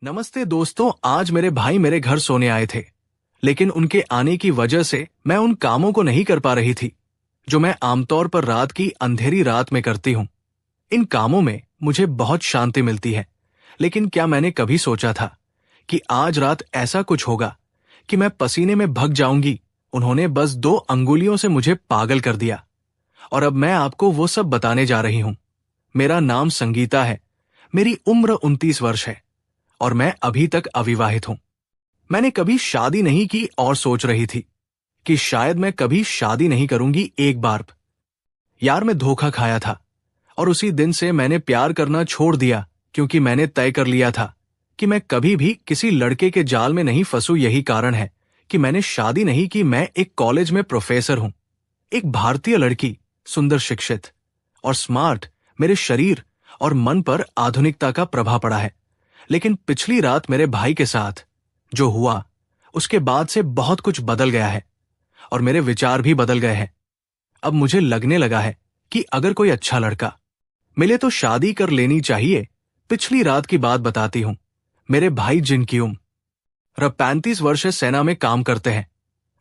नमस्ते दोस्तों। आज मेरे भाई मेरे घर सोने आए थे, लेकिन उनके आने की वजह से मैं उन कामों को नहीं कर पा रही थी जो मैं आमतौर पर रात की अंधेरी रात में करती हूँ। इन कामों में मुझे बहुत शांति मिलती है, लेकिन क्या मैंने कभी सोचा था कि आज रात ऐसा कुछ होगा कि मैं पसीने में भग जाऊंगी। उन्होंने बस 2 अंगुलियों से मुझे पागल कर दिया और अब मैं आपको वो सब बताने जा रही हूँ। मेरा नाम संगीता है, मेरी उम्र 29 वर्ष है और मैं अभी तक अविवाहित हूं। मैंने कभी शादी नहीं की और सोच रही थी कि शायद मैं कभी शादी नहीं करूंगी एक बार। यार, मैं धोखा खाया था और उसी दिन से मैंने प्यार करना छोड़ दिया, क्योंकि मैंने तय कर लिया था कि मैं कभी भी किसी लड़के के जाल में नहीं फंसूं। यही कारण है कि मैंने शादी नहीं की। मैं एक कॉलेज में प्रोफेसर हूं, एक भारतीय लड़की, सुंदर, शिक्षित और स्मार्ट। मेरे शरीर और मन पर आधुनिकता का प्रभाव पड़ा है, लेकिन पिछली रात मेरे भाई के साथ जो हुआ, उसके बाद से बहुत कुछ बदल गया है और मेरे विचार भी बदल गए हैं। अब मुझे लगने लगा है कि अगर कोई अच्छा लड़का मिले तो शादी कर लेनी चाहिए। पिछली रात की बात बताती हूं। मेरे भाई, जिनकी उम्र 35 वर्ष है, सेना में काम करते हैं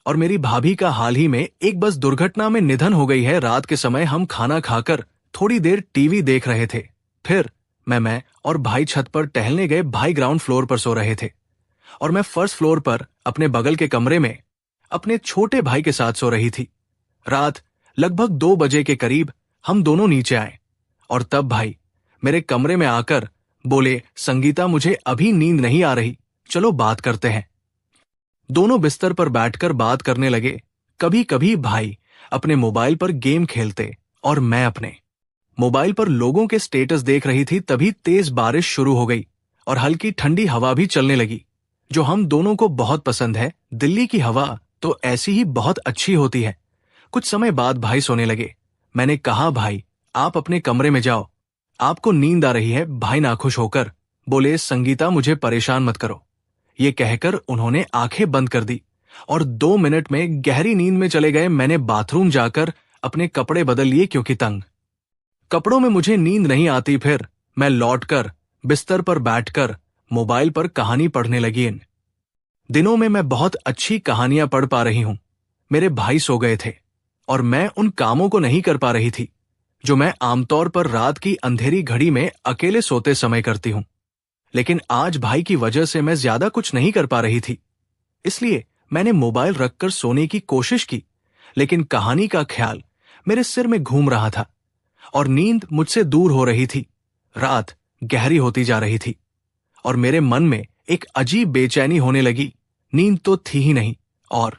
और मेरी भाभी का हाल ही में एक बस दुर्घटना में निधन हो गई है। रात के समय हम खाना खाकर थोड़ी देर टीवी देख रहे थे। फिर मैं और भाई छत पर टहलने गए। भाई ग्राउंड फ्लोर पर सो रहे थे और मैं फर्स्ट फ्लोर पर अपने बगल के कमरे में अपने छोटे भाई के साथ सो रही थी। रात लगभग 2 बजे के करीब हम दोनों नीचे आए और तब भाई मेरे कमरे में आकर बोले, संगीता, मुझे अभी नींद नहीं आ रही, चलो बात करते हैं। दोनों बिस्तर पर बैठकर बात करने लगे। कभी कभी भाई अपने मोबाइल पर गेम खेलते और मैं अपने मोबाइल पर लोगों के स्टेटस देख रही थी। तभी तेज बारिश शुरू हो गई और हल्की ठंडी हवा भी चलने लगी, जो हम दोनों को बहुत पसंद है। दिल्ली की हवा तो ऐसी ही बहुत अच्छी होती है। कुछ समय बाद भाई सोने लगे। मैंने कहा, भाई, आप अपने कमरे में जाओ, आपको नींद आ रही है। भाई नाखुश होकर बोले, संगीता, मुझे परेशान मत करो। ये कहकर उन्होंने आंखें बंद कर दी और 2 मिनट में गहरी नींद में चले गए। मैंने बाथरूम जाकर अपने कपड़े बदल लिए, क्योंकि तंग कपड़ों में मुझे नींद नहीं आती। फिर मैं लौटकर बिस्तर पर बैठकर मोबाइल पर कहानी पढ़ने लगी। इन दिनों में मैं बहुत अच्छी कहानियां पढ़ पा रही हूं। मेरे भाई सो गए थे और मैं उन कामों को नहीं कर पा रही थी जो मैं आमतौर पर रात की अंधेरी घड़ी में अकेले सोते समय करती हूं। लेकिन आज भाई की वजह से मैं ज्यादा कुछ नहीं कर पा रही थी, इसलिए मैंने मोबाइल रखकर सोने की कोशिश की। लेकिन कहानी का ख्याल मेरे सिर में घूम रहा था और नींद मुझसे दूर हो रही थी। रात गहरी होती जा रही थी और मेरे मन में एक अजीब बेचैनी होने लगी। नींद तो थी ही नहीं और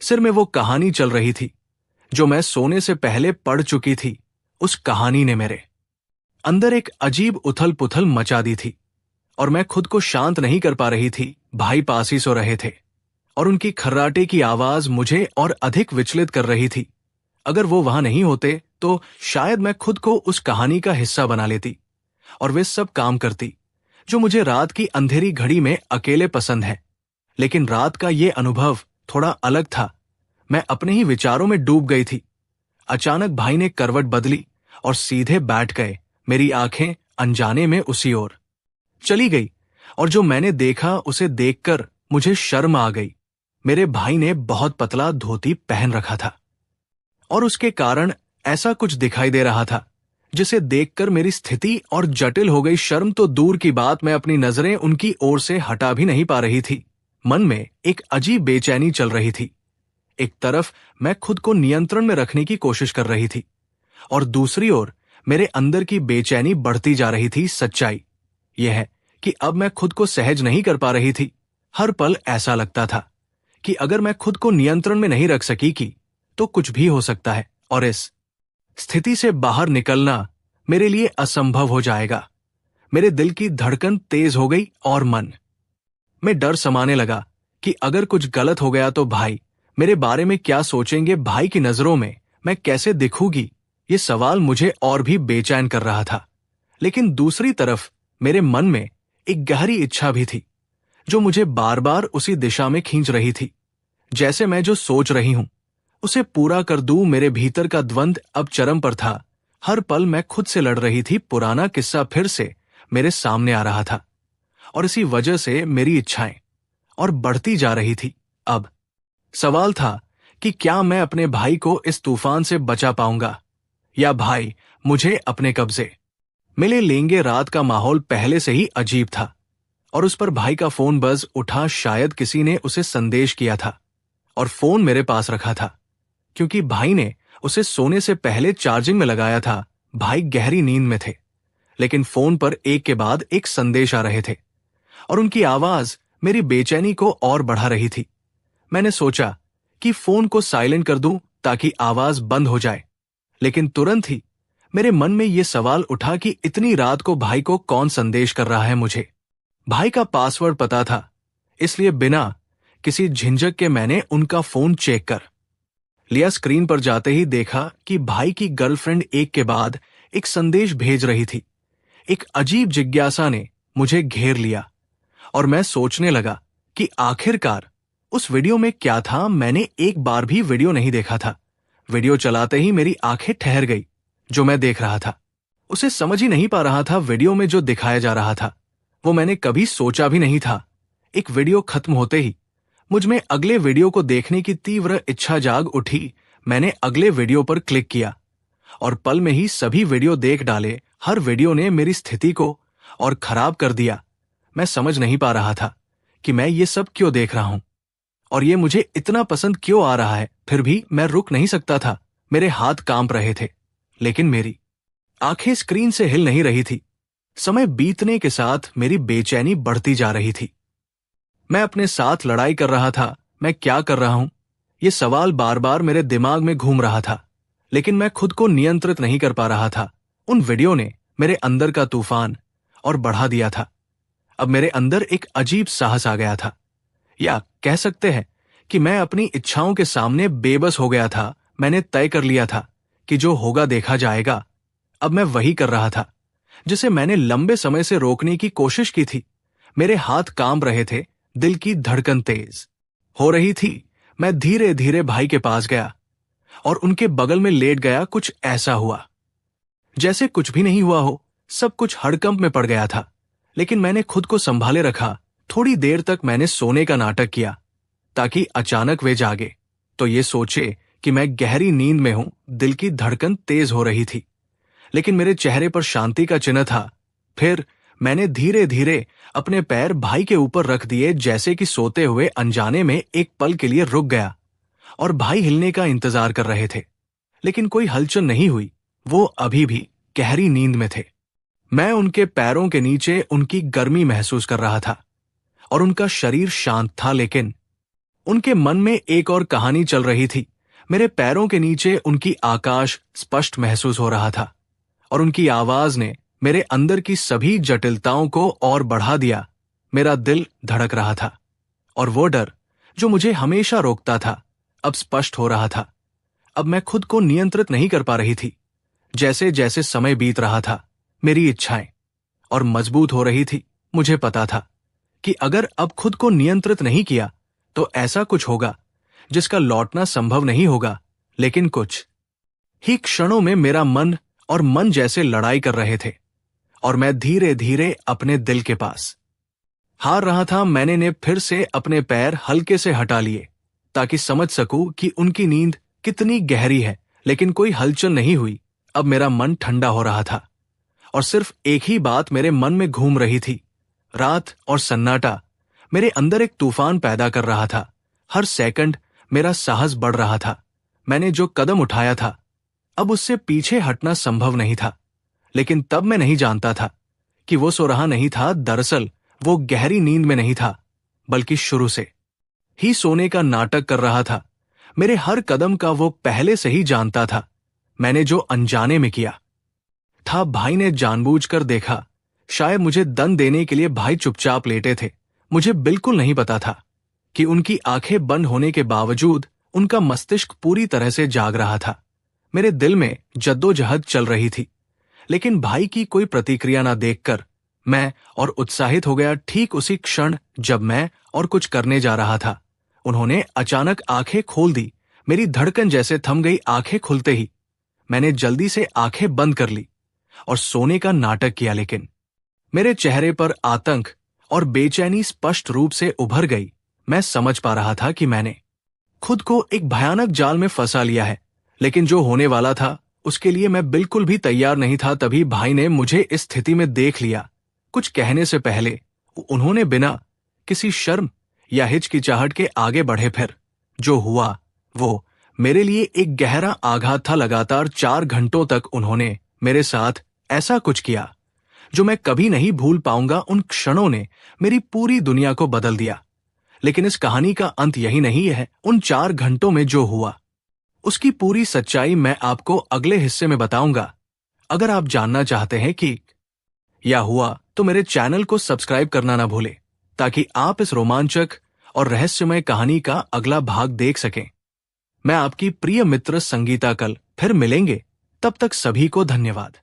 सिर में वो कहानी चल रही थी जो मैं सोने से पहले पढ़ चुकी थी। उस कहानी ने मेरे अंदर एक अजीब उथल पुथल मचा दी थी और मैं खुद को शांत नहीं कर पा रही थी। भाई पास ही सो रहे थे और उनकी खर्राटे की आवाज मुझे और अधिक विचलित कर रही थी। अगर वो वहां नहीं होते तो शायद मैं खुद को उस कहानी का हिस्सा बना लेती और वे सब काम करती जो मुझे रात की अंधेरी घड़ी में अकेले पसंद है। लेकिन रात का ये अनुभव थोड़ा अलग था। मैं अपने ही विचारों में डूब गई थी। अचानक भाई ने करवट बदली और सीधे बैठ गए। मेरी आंखें अनजाने में उसी ओर चली गई और जो मैंने देखा उसे देखकर मुझे शर्म आ गई। मेरे भाई ने बहुत पतला धोती पहन रखा था और उसके कारण ऐसा कुछ दिखाई दे रहा था जिसे देखकर मेरी स्थिति और जटिल हो गई। शर्म तो दूर की बात, मैं अपनी नजरें उनकी ओर से हटा भी नहीं पा रही थी। मन में एक अजीब बेचैनी चल रही थी। एक तरफ मैं खुद को नियंत्रण में रखने की कोशिश कर रही थी और दूसरी ओर मेरे अंदर की बेचैनी बढ़ती जा रही थी। सच्चाई यह है कि अब मैं खुद को सहज नहीं कर पा रही थी। हर पल ऐसा लगता था कि अगर मैं खुद को नियंत्रण में नहीं रख सकी कि तो कुछ भी हो सकता है और इस स्थिति से बाहर निकलना मेरे लिए असंभव हो जाएगा। मेरे दिल की धड़कन तेज हो गई और मन में डर समाने लगा कि अगर कुछ गलत हो गया तो भाई मेरे बारे में क्या सोचेंगे। भाई की नजरों में मैं कैसे दिखूंगी, ये सवाल मुझे और भी बेचैन कर रहा था। लेकिन दूसरी तरफ मेरे मन में एक गहरी इच्छा भी थी जो मुझे बार बार उसी दिशा में खींच रही थी। जैसे मैं जो सोच रही हूं उसे पूरा कर दूं। मेरे भीतर का द्वंद अब चरम पर था। हर पल मैं खुद से लड़ रही थी। पुराना किस्सा फिर से मेरे सामने आ रहा था और इसी वजह से मेरी इच्छाएं और बढ़ती जा रही थी। अब सवाल था कि क्या मैं अपने भाई को इस तूफान से बचा पाऊंगा या भाई मुझे अपने कब्जे मिले लेंगे। रात का माहौल पहले से ही अजीब था और उस पर भाई का फोन बज उठा। शायद किसी ने उसे संदेश किया था और फोन मेरे पास रखा था क्योंकि भाई ने उसे सोने से पहले चार्जिंग में लगाया था। भाई गहरी नींद में थे, लेकिन फोन पर एक के बाद एक संदेश आ रहे थे और उनकी आवाज मेरी बेचैनी को और बढ़ा रही थी। मैंने सोचा कि फोन को साइलेंट कर दूं ताकि आवाज बंद हो जाए, लेकिन तुरंत ही मेरे मन में यह सवाल उठा कि इतनी रात को भाई को कौन संदेश कर रहा है मुझे। भाई का पासवर्ड पता था, इसलिए बिना किसी झिझक के मैंने उनका फोन चेक कर लिया। स्क्रीन पर जाते ही देखा कि भाई की गर्लफ्रेंड एक के बाद एक संदेश भेज रही थी। एक अजीब जिज्ञासा ने मुझे घेर लिया और मैं सोचने लगा कि आखिरकार उस वीडियो में क्या था। मैंने एक बार भी वीडियो नहीं देखा था। वीडियो चलाते ही मेरी आंखें ठहर गई। जो मैं देख रहा था उसे समझ ही नहीं पा रहा था। वीडियो में जो दिखाया जा रहा था वो मैंने कभी सोचा भी नहीं था। एक वीडियो खत्म होते ही मुझ में अगले वीडियो को देखने की तीव्र इच्छा जाग उठी। मैंने अगले वीडियो पर क्लिक किया और पल में ही सभी वीडियो देख डाले। हर वीडियो ने मेरी स्थिति को और खराब कर दिया। मैं समझ नहीं पा रहा था कि मैं ये सब क्यों देख रहा हूं और ये मुझे इतना पसंद क्यों आ रहा है। फिर भी मैं रुक नहीं सकता था। मेरे हाथ कांप रहे थे, लेकिन मेरी आंखें स्क्रीन से हिल नहीं रही थी। समय बीतने के साथ मेरी बेचैनी बढ़ती जा रही थी। मैं अपने साथ लड़ाई कर रहा था। मैं क्या कर रहा हूं? ये सवाल बार बार मेरे दिमाग में घूम रहा था, लेकिन मैं खुद को नियंत्रित नहीं कर पा रहा था। उन वीडियो ने मेरे अंदर का तूफान और बढ़ा दिया था। अब मेरे अंदर एक अजीब साहस आ गया था, या कह सकते हैं कि मैं अपनी इच्छाओं के सामने बेबस हो गया था। मैंने तय कर लिया था कि जो होगा देखा जाएगा। अब मैं वही कर रहा था जिसे मैंने लंबे समय से रोकने की कोशिश की थी। मेरे हाथ कांप रहे थे, दिल की धड़कन तेज हो रही थी। मैं धीरे धीरे भाई के पास गया और उनके बगल में लेट गया। कुछ ऐसा हुआ जैसे कुछ भी नहीं हुआ हो। सब कुछ हड़कंप में पड़ गया था, लेकिन मैंने खुद को संभाले रखा। थोड़ी देर तक मैंने सोने का नाटक किया ताकि अचानक वे जागे तो ये सोचे कि मैं गहरी नींद में हूं। दिल की धड़कन तेज हो रही थी, लेकिन मेरे चेहरे पर शांति का चिन्ह था। फिर मैंने धीरे धीरे अपने पैर भाई के ऊपर रख दिए, जैसे कि सोते हुए अनजाने में एक पल के लिए रुक गया और भाई हिलने का इंतजार कर रहे थे, लेकिन कोई हलचल नहीं हुई। वो अभी भी गहरी नींद में थे। मैं उनके पैरों के नीचे उनकी गर्मी महसूस कर रहा था और उनका शरीर शांत था, लेकिन उनके मन में एक और कहानी चल रही थी। मेरे पैरों के नीचे उनकी आकाश स्पष्ट महसूस हो रहा था और उनकी आवाज ने मेरे अंदर की सभी जटिलताओं को और बढ़ा दिया। मेरा दिल धड़क रहा था और वो डर जो मुझे हमेशा रोकता था अब स्पष्ट हो रहा था। अब मैं खुद को नियंत्रित नहीं कर पा रही थी। जैसे जैसे समय बीत रहा था मेरी इच्छाएं और मजबूत हो रही थी। मुझे पता था कि अगर अब खुद को नियंत्रित नहीं किया तो ऐसा कुछ होगा जिसका लौटना संभव नहीं होगा। लेकिन कुछ ही क्षणों में मेरा मन और मन जैसे लड़ाई कर रहे थे और मैं धीरे धीरे अपने दिल के पास हार रहा था। मैंने ने फिर से अपने पैर हल्के से हटा लिए ताकि समझ सकूं कि उनकी नींद कितनी गहरी है, लेकिन कोई हलचल नहीं हुई। अब मेरा मन ठंडा हो रहा था और सिर्फ एक ही बात मेरे मन में घूम रही थी। रात और सन्नाटा मेरे अंदर एक तूफान पैदा कर रहा था। हर सेकंड मेरा साहस बढ़ रहा था। मैंने जो कदम उठाया था अब उससे पीछे हटना संभव नहीं था, लेकिन तब मैं नहीं जानता था कि वो सो रहा नहीं था। दरअसल वो गहरी नींद में नहीं था, बल्कि शुरू से ही सोने का नाटक कर रहा था। मेरे हर कदम का वो पहले से ही जानता था। मैंने जो अनजाने में किया था, भाई ने जानबूझकर देखा। शायद मुझे दंड देने के लिए भाई चुपचाप लेटे थे। मुझे बिल्कुल नहीं पता था कि उनकी आंखें बंद होने के बावजूद उनका मस्तिष्क पूरी तरह से जाग रहा था। मेरे दिल में जद्दोजहद चल रही थी, लेकिन भाई की कोई प्रतिक्रिया ना देखकर मैं और उत्साहित हो गया। ठीक उसी क्षण जब मैं और कुछ करने जा रहा था, उन्होंने अचानक आंखें खोल दी। मेरी धड़कन जैसे थम गई। आंखें खुलते ही मैंने जल्दी से आंखें बंद कर ली और सोने का नाटक किया, लेकिन मेरे चेहरे पर आतंक और बेचैनी स्पष्ट रूप से उभर गई। मैं समझ पा रहा था कि मैंने खुद को एक भयानक जाल में फंसा लिया है, लेकिन जो होने वाला था उसके लिए मैं बिल्कुल भी तैयार नहीं था। तभी भाई ने मुझे इस स्थिति में देख लिया। कुछ कहने से पहले उन्होंने बिना किसी शर्म या हिचकिचाहट के आगे बढ़े। फिर जो हुआ वो मेरे लिए एक गहरा आघात था। लगातार 4 घंटों तक उन्होंने मेरे साथ ऐसा कुछ किया जो मैं कभी नहीं भूल पाऊंगा। उन क्षणों ने मेरी पूरी दुनिया को बदल दिया। लेकिन इस कहानी का अंत यही नहीं है। उन 4 घंटों में जो हुआ उसकी पूरी सच्चाई मैं आपको अगले हिस्से में बताऊंगा। अगर आप जानना चाहते हैं कि क्या हुआ तो मेरे चैनल को सब्सक्राइब करना ना भूलें, ताकि आप इस रोमांचक और रहस्यमय कहानी का अगला भाग देख सकें। मैं आपकी प्रिय मित्र संगीता। कल फिर मिलेंगे। तब तक सभी को धन्यवाद।